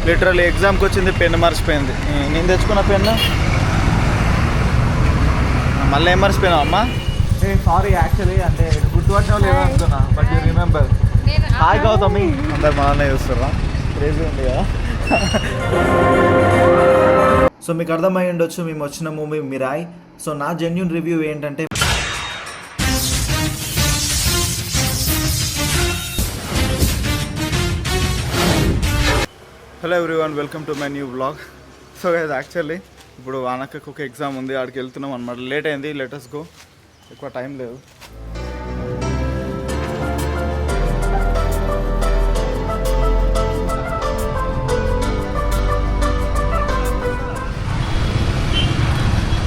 Literally ఎగ్జామ్కి వచ్చింది, pen మర్చిపోయింది. నేను తెచ్చుకున్న పెన్ను మళ్ళీ ఏం మర్చిపోయినావు అమ్మా? సారీ, యాక్చువల్లీ అంటే గుర్తుపట్టిన లేదు అనుకున్నా, but you remember. Hi Gautami, అందరు మనల్ని చూస్తారా? క్రేజీ ఉంది కదా. సో మీకు అర్థమై ఉండొచ్చు మేము వచ్చిన మూవీ మిరాయ్. సో నా జెన్యూన్ రివ్యూ ఏంటంటే, hello everyone, welcome to my new vlog. So guys, actually ఇప్పుడు వానక్కకు ఒక ఎగ్జామ్ ఉంది, ఆడికి వెళ్తున్నాం అనమాట. లేట్ అయింది, లెటర్స్ గో, ఎక్కువ టైం లేదు.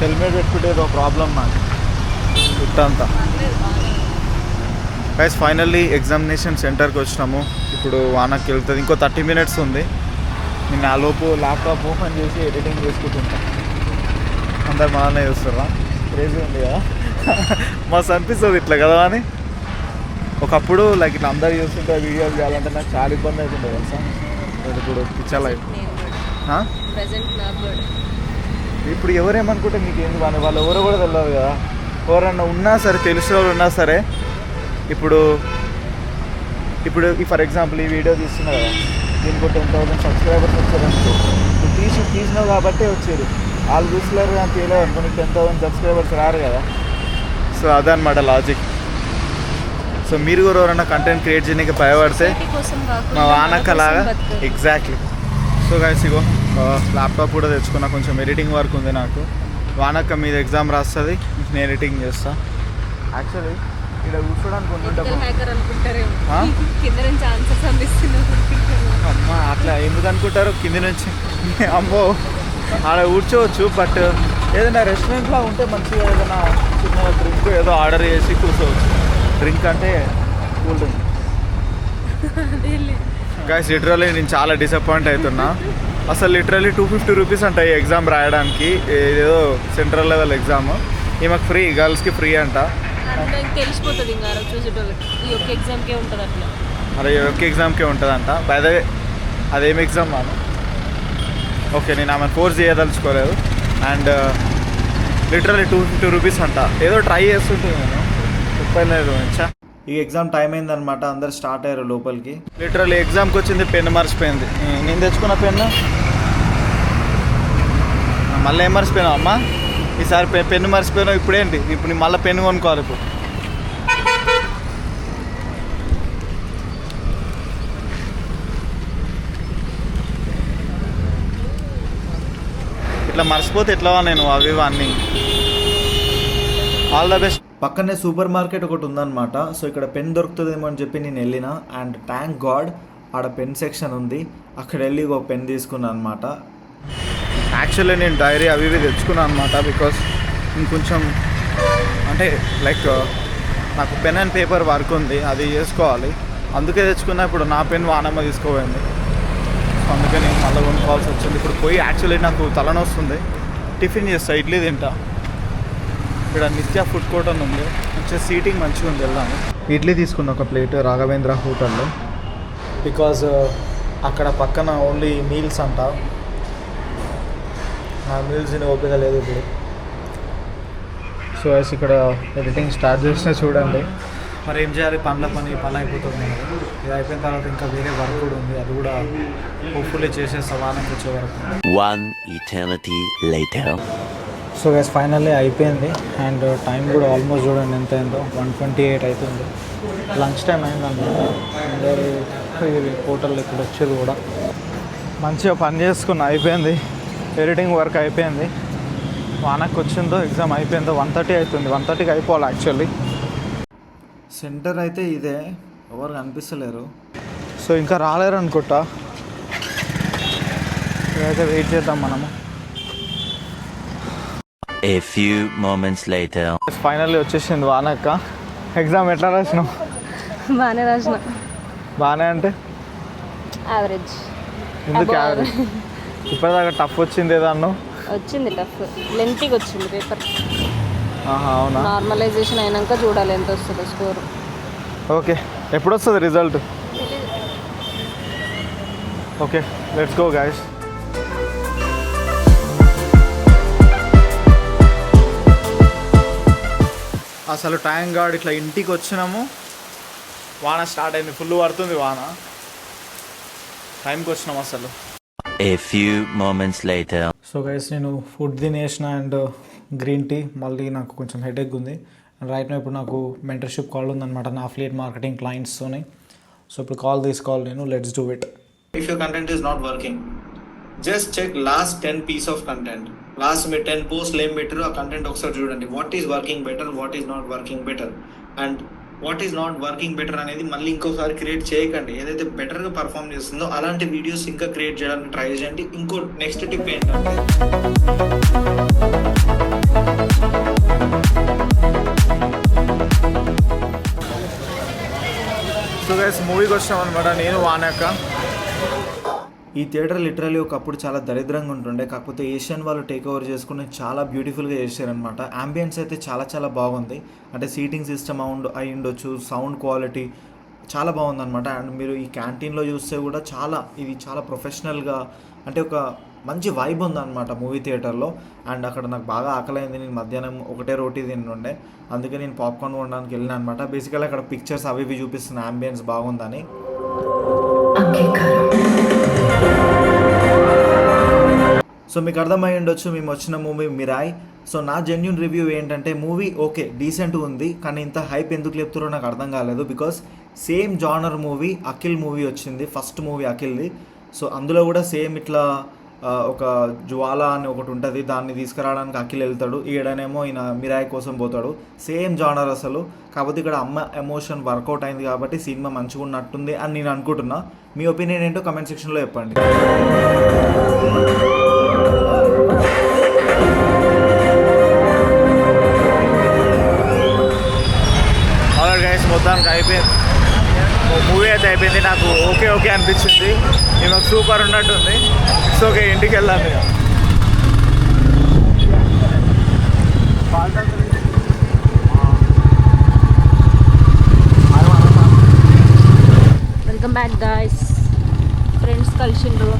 హెల్మెట్ పెట్టుకుంటే ఏదో ప్రాబ్లం నాకు చుట్టంతా. గైస్, ఫైనల్లీ ఎగ్జామినేషన్ సెంటర్కి వచ్చినాము. ఇప్పుడు వానకి వెళ్తుంది, ఇంకో 30 minutes ఉంది. నేను ఆ లోపు ల్యాప్టాప్ ఓపెన్ చేసి ఎడిటింగ్ చేసుకుంటుంటా. అందరు మనల్ని చూస్తారా? క్రేజీ ఉంది కదా. మస్తు అనిపిస్తుంది ఇట్లా కదా అని. ఒకప్పుడు లైక్ ఇట్లా అందరు చూస్తుంటే వీడియోలు చేయాలంటే నాకు చాలా ఇబ్బంది అవుతుండే తెలుసా. ఇప్పుడు పిచ్చర్ లైఫ్. ఇప్పుడు ఎవరేమనుకుంటే మీకు ఏంది, వాళ్ళు ఎవరో కూడా తెలియదు కదా. ఎవరన్నా ఉన్నా సరే, తెలిసిన వాళ్ళు ఉన్నా సరే, ఇప్పుడు ఫర్ ఎగ్జాంపుల్ ఈ వీడియో తీస్తున్నా కదా, దీనికి 10,000 సబ్స్క్రైబర్స్ వచ్చారనుకో. నువ్వు తీసినావు కాబట్టి వచ్చారు, వాళ్ళు చూసలేరు కానీ తీయలేదు అనుకో, నీకు 10,000 సబ్స్క్రైబర్స్ రారు కదా. సో అదనమాట లాజిక్. సో మీరు కూడా ఎవరైనా కంటెంట్ క్రియేట్ చేయడానికి భయపడితే మా వానక్కలాగా ఎగ్జాక్ట్లీ. సో గైస్, ఇగో ల్యాప్టాప్ కూడా తెచ్చుకున్నా, కొంచెం ఎడిటింగ్ వర్క్ ఉంది నాకు. వానక్క మీద ఎగ్జామ్ రాస్తుంది, నేను ఎడిటింగ్ చేస్తా. యాక్చువల్లీ ఇక్కడ కూర్చోడానికి అమ్మా అట్లా ఎందుకు అనుకుంటారు కింద నుంచి. అమ్మో, ఆడ కూర్చోవచ్చు, బట్ ఏదైనా రెస్టారెంట్లో ఉంటే మంచిగా ఏదైనా చిన్న డ్రింక్ ఏదో ఆర్డర్ చేసి కూర్చోవచ్చు. డ్రింక్ అంటే కూల్ డ్రింక్. గైస్, లిటరల్లీ నేను చాలా డిసప్పాయింట్ అవుతున్నా. అసలు లిటరల్లీ 250 రూపీస్ అంట ఈ ఎగ్జామ్ రాయడానికి. ఏదో సెంట్రల్ లెవెల్ ఎగ్జామ్. ఈమెకు ఫ్రీ, గర్ల్స్కి ఫ్రీ అంట. తెలిసిపోతుంది ఈ ఒక్క ఎగ్జామ్కే ఉంటుంది అట్లా. అరే ఒక్క ఎగ్జామ్కే ఉంటుందంట. బై ద వే అదేం ఎగ్జామ్ మాను. ఓకే, నేను ఆమె ఫోర్స్ చేయదలుచుకోలేదు. అండ్ లిటరల్లీ 250 రూపీస్ అంట. ఏదో ట్రై చేస్తుంటే నేను చెప్పలేదు. ఈ ఎగ్జామ్ టైం అయిందనమాట, అందరు స్టార్ట్ అయ్యారు లోపలికి. లిటరల్లీ ఎగ్జామ్కి వచ్చింది, పెన్ను మర్చిపోయింది. నేను తెచ్చుకున్న పెన్ను మళ్ళీ ఏం మర్చిపోయినావు అమ్మా? ఈసారి పెన్ను మర్చిపోయినావు. ఇప్పుడేంటి, ఇప్పుడు మళ్ళీ పెన్ను కొనుక్కోవాలి. ఇప్పుడు ఇట్లా మర్చిపోతే ఎట్లా నేను అవి అన్నీ. All the best. పక్కనే సూపర్ మార్కెట్ ఒకటి ఉందన్నమాట. సో ఇక్కడ పెన్ దొరుకుతుందేమో అని చెప్పి నేను వెళ్ళిన, అండ్ థ్యాంక్ గాడ్ ఆడ పెన్ సెక్షన్ ఉంది. అక్కడ వెళ్ళి ఒక పెన్ తీసుకున్నాను అనమాట. యాక్చువల్లీ నేను డైరీ అవి ఇవి తెచ్చుకున్నాను అనమాట, బికాస్ ఇంకొంచెం అంటే లైక్ నాకు పెన్ అండ్ పేపర్ వర్క్ ఉంది, అది చేసుకోవాలి. అందుకే తెచ్చుకున్నా. ఇప్పుడు నా పెన్ వానమ్మ తీసుకోపోయింది, అందుకే నేను మళ్ళీ కొనుక్కోవాల్సి వచ్చింది. ఇప్పుడు పోయి యాక్చువల్లీ నాకు తలనొస్తుంది, టిఫిన్ చేస్తా, ఇడ్లీ తింటా. ఇక్కడ నిత్య ఫుడ్ కోర్ట్ అని ఉంది, మంచిగా సీటింగ్ మంచిగా ఉంది, వెళ్దాము. ఇడ్లీ తీసుకున్న ఒక ప్లేట్ రాఘవేంద్ర హోటల్లో, బికాజ్ అక్కడ పక్కన ఓన్లీ మీల్స్ అంట. ఆ మీల్స్ ఓపిక లేదు ఇప్పుడు. సో ఇక్కడ ఎడిటింగ్ స్టార్ట్ చేసినా చూడండి. మరి ఏం చేయాలి, పని అయిపోతుంది. ఇది అయిపోయిన తర్వాత ఇంకా వేరే వర్క్ కూడా ఉంది, అది కూడా హోప్ఫుల్లీ చేసేస్తా వానకి వచ్చే వరకు. సో గైస్, ఫైనల్లీ అయిపోయింది. అండ్ టైం కూడా ఆల్మోస్ట్ చూడండి ఎంత అయిందో, 1:28 అవుతుంది. లంచ్ టైం అయిందన్నమాట. అందరూ హోటల్ ఇక్కడ వచ్చేది కూడా మంచిగా పని చేసుకున్నా, అయిపోయింది. ఎడిటింగ్ వర్క్ అయిపోయింది. వానకు వచ్చిందో ఎగ్జామ్ అయిపోయిందో 1:30 అవుతుంది. 1:30కి అయిపోవాలి యాక్చువల్లీ. సెంటర్ అయితే ఇదే, ఎవరు కనిపిస్తలేరు. సో ఇంకా రాలేరు అనుకుంటా. ఇదైతే వెయిట్ చేద్దాం మనము. A few moments later. Finally వచ్చేసింది వానక్క. ఎగ్జామ్ ఎట్లా రాసినావు? బాగానే రాసిన. బాగానే అంటే యావరేజ్. ఎందుకు యావరేజ్? ఇప్పటిదాకా టఫ్ వచ్చింది ఏదన్నా? వచ్చింది టఫ్, లెంతీగా వచ్చింది పేపర్. అవునా? నార్మలైజేషన్ అయినాక చూడాలి ఎంత వస్తుందో స్కోర్. ఓకే, ఎప్పుడు వస్తుంది result? Okay let's go guys. అసలు ట్యాంక్ గార్డ్ ఇట్లా ఇంటికి వచ్చినాము, వాన స్టార్ట్ అయింది, ఫుల్ పడుతుంది వాన. టైంకి వచ్చినాము అసలు. A few moments later. So guys నేను ఫుడ్ తినేసిన అండ్ గ్రీన్ టీ, మళ్ళీ నాకు కొంచెం హెడేక్ ఉంది. అండ్ రైట్ నా ఇప్పుడు నాకు మెంటర్షిప్ కాల్ ఉందన్నమాట నా అఫిలియేట్ మార్కెటింగ్ క్లయింట్స్తోని. సో ఇప్పుడు కాల్ తీసుకోవాలి నేను. Let's do it. If your content is not working, just check last 10 piece of content. Last మీరు 10 పోస్ట్లు ఏం పెట్టారు, ఆ కంటెంట్ ఒకసారి చూడండి. What is working better, what is not working better. And what is not working better అనేది మళ్ళీ ఇంకోసారి క్రియేట్ చేయకండి. ఏదైతే బెటర్గా పర్ఫామ్ చేస్తుందో అలాంటి వీడియోస్ ఇంకా క్రియేట్ చేయడానికి ట్రై చేయండి. ఇంకో నెక్స్ట్ టిప్ ఏంటంటే, సో గైస్ మూవీకి వచ్చాం అనమాట నేను వానక్క. ఈ థియేటర్ లిటరల్లీ ఒకప్పుడు చాలా దరిద్రంగా ఉంటుండే, కాకపోతే ఏషియన్ వాళ్ళు టేక్ ఓవర్ చేసుకుని చాలా బ్యూటిఫుల్గా చేశారనమాట. అంబియన్స్ అయితే చాలా చాలా బాగుంది. అంటే సీటింగ్ సిస్టమ్ అయి ఉండొచ్చు, సౌండ్ క్వాలిటీ చాలా బాగుందన్నమాట. అండ్ మీరు ఈ క్యాంటీన్లో చూస్తే కూడా ఇది చాలా ప్రొఫెషనల్గా, అంటే ఒక మంచి వైబ్ ఉందన్నమాట మూవీ థియేటర్లో. అండ్ అక్కడ నాకు బాగా ఆకలైంది. నేను మధ్యాహ్నం ఒకటే రోటీ తింటుండే, అందుకే నేను పాప్కార్న్ కొనడానికి వెళ్ళిన అనమాట. బేసికల్గా అక్కడ పిక్చర్స్ అవి ఇవి చూపిస్తున్న అంబియన్స్ బాగుందని. సో మీకు అర్థమై ఉండొచ్చు మేము వచ్చిన మూవీ మిరాయ్. సో నా జెన్యూన్ రివ్యూ ఏంటంటే, మూవీ ఓకే డీసెంట్గా ఉంది, కానీ ఇంత హైప్ ఎందుకు లేపుతారో నాకు అర్థం కాలేదు. Because same genre movie Akhil movie వచ్చింది, ఫస్ట్ మూవీ అఖిల్ది. సో అందులో కూడా సేమ్ ఇట్లా ఒక జ్వాల అని ఒకటి ఉంటుంది, దాన్ని తీసుకురావడానికి అఖిల్ వెళ్తాడు, ఈడనేమో ఈయన మిరాయ్ కోసం పోతాడు. సేమ్ జానర్ అసలు. కాకపోతే ఇక్కడ అమ్మ ఎమోషన్ వర్కౌట్ అయింది కాబట్టి సినిమా మంచిగా ఉన్నట్టుంది అని నేను అనుకుంటున్నా. మీ ఒపీనియన్ ఏంటో కమెంట్ సెక్షన్లో చెప్పండి. ఆల్రెడీ గైస్ మొత్తానికి అయిపోయింది, మూవీ అయితే అయిపోయింది. నాకు ఓకే అనిపించింది, నేను సూపర్ ఉన్నట్టుంది. ఇట్స్ ఓకే, ఇంటికి వెళ్ళాను ఇక. Welcome back guys. ఫ్రెండ్స్ కలిసిండ్రు.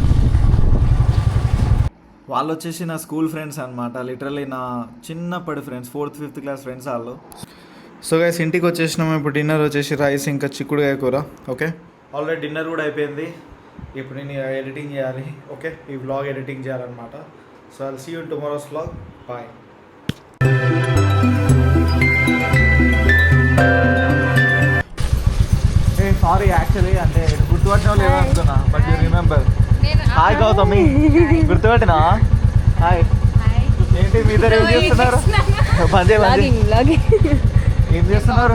వాళ్ళు వచ్చేసి నా స్కూల్ ఫ్రెండ్స్ అనమాట, లిటరల్లీ నా చిన్నప్పటి friends, 4th 5th class friends వాళ్ళు. సో గైస్ ఇంటికి వచ్చేసినాము. ఇప్పుడు డిన్నర్ వచ్చేసి రైస్ ఇంకా చిక్కుడుకాయ కూర. ఓకే ఆల్రెడీ డిన్నర్ కూడా అయిపోయింది. ఇప్పుడు నేను ఎడిటింగ్ చేయాలి. ఓకే ఈ వ్లాగ్ ఎడిటింగ్ చేయాలన్నమాట. So I'll see you in tomorrow's vlog. Bye. Sorry actually అంటే గుర్తుపట్టిన లేదు అనుకున్నా, but you remember. Hi Gautami, గుర్తుపట్టినా? హాయ్. ఏంటి మీ ఇద్దరు ఏం చేస్తున్నారు? ఏం చేస్తున్నారు?